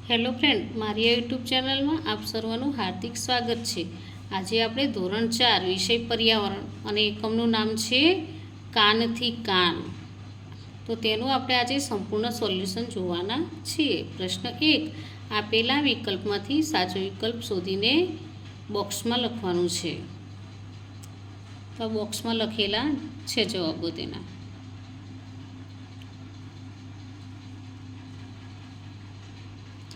Hello friend, મારી YouTube ચેનલમાં આપ સર્વનું હાર્દિક સ્વાગત છે। આજે આપણે ધોરણ 4 વિષય પર્યાવરણ અને એકમનું નામ છે કાનથી કાન। તો તેનું આપણે આજે સંપૂર્ણ સોલ્યુશન જોવાના છીએ। પ્રશ્ન 1, આપેલા વિકલ્પમાંથી સાચો વિકલ્પ શોધીને બોક્સમાં લખવાનું છે। તો બોક્સમાં લખેલા છે જવાબો તેના।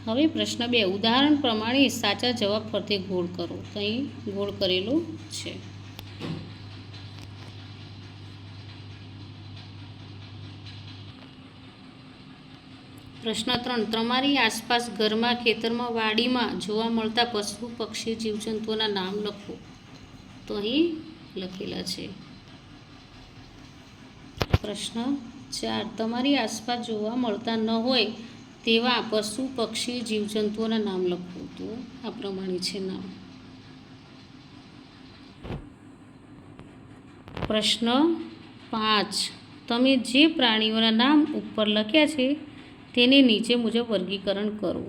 હવે પ્રશ્ન 2, ઉદાહરણ પ્રમાણે સાચા જવાબ ફરતે ગોળ કરો। તો અહીં ગોળ કરેલું છે। પ્રશ્ન 3, તમારી આસપાસ ઘરમાં, ખેતરમાં, વાડીમાં જોવા મળતા પશુ, પક્ષી, જીવજંતુઓના નામ લખો। તો અહીં લખેલા છે। પ્રશ્ન 4, તમારી આસપાસ જોવા મળતા ન હોય તેવા પશુ, પક્ષી, જીવજંતુઓના નામ લખો। તો આ પ્રમાણે છે નામ। પ્રશ્ન 5, તમે જે પ્રાણીઓના નામ ઉપર લખ્યા છે તેને નીચે મુજબ વર્ગીકરણ કરો।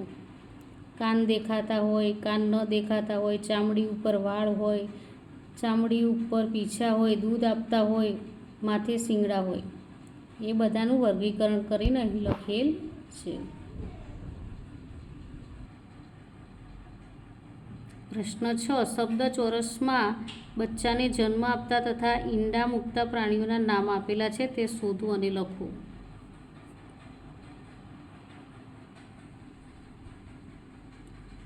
કાન દેખાતા હોય, કાન ન દેખાતા હોય, ચામડી ઉપર વાળ હોય, ચામડી ઉપર પીંછા હોય, દૂધ આપતા હોય, માથે શિંગડા હોય, એ બધાનું વર્ગીકરણ કરીને અહીં લખેલ છે। પ્રશ્ન 6, શબ્દ ચોરસમાં બચ્ચાને જન્મ આપતા તથા ઈંડા મૂકતા પ્રાણીઓના નામ આપેલા છે તે શોધો અને લખો।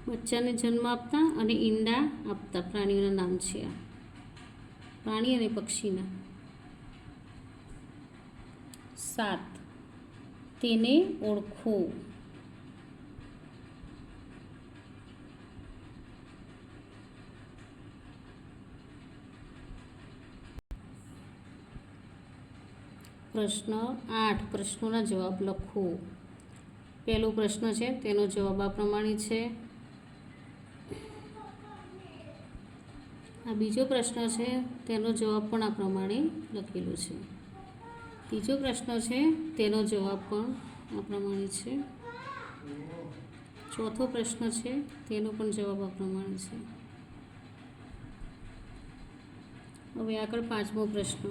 બચ્ચાને જન્મ આપતા અને ઈંડા આપતા પ્રાણીઓના નામ છે આ, પ્રાણી અને પક્ષીના। 7, તેને ઓળખો। પ્રશ્ન 8, પ્રશ્નોના જવાબ લખો। પહેલો પ્રશ્ન છે તેનો જવાબ આ પ્રમાણે છે। આ બીજો પ્રશ્ન છે તેનો જવાબ પણ આ પ્રમાણે લખેલો છે। ત્રીજો પ્રશ્ન છે તેનો જવાબ પણ આ પ્રમાણે છે। ચોથો પ્રશ્ન છે તેનો પણ જવાબ આ પ્રમાણે છે। હવે આગળ પાંચમો પ્રશ્ન,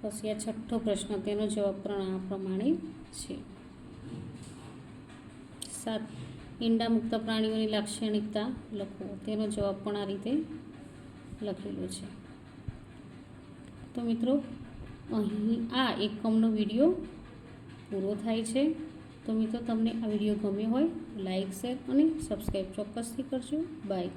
પછી આ છઠ્ઠો પ્રશ્ન, તેનો જવાબ પણ આ પ્રમાણે છે। 7, ઈંડા મુક્ત પ્રાણીઓની લાક્ષણિકતા લખો। તેનો જવાબ પણ આ રીતે લખેલો છે। તો મિત્રો, અહીં આ એકમનો વિડીયો પૂરો થાય છે। તો મિત્રો, તમને આ વિડીયો ગમ્યો હોય લાઈક, શેર અને સબસ્ક્રાઈબ ચોક્કસથી કરજો। બાય।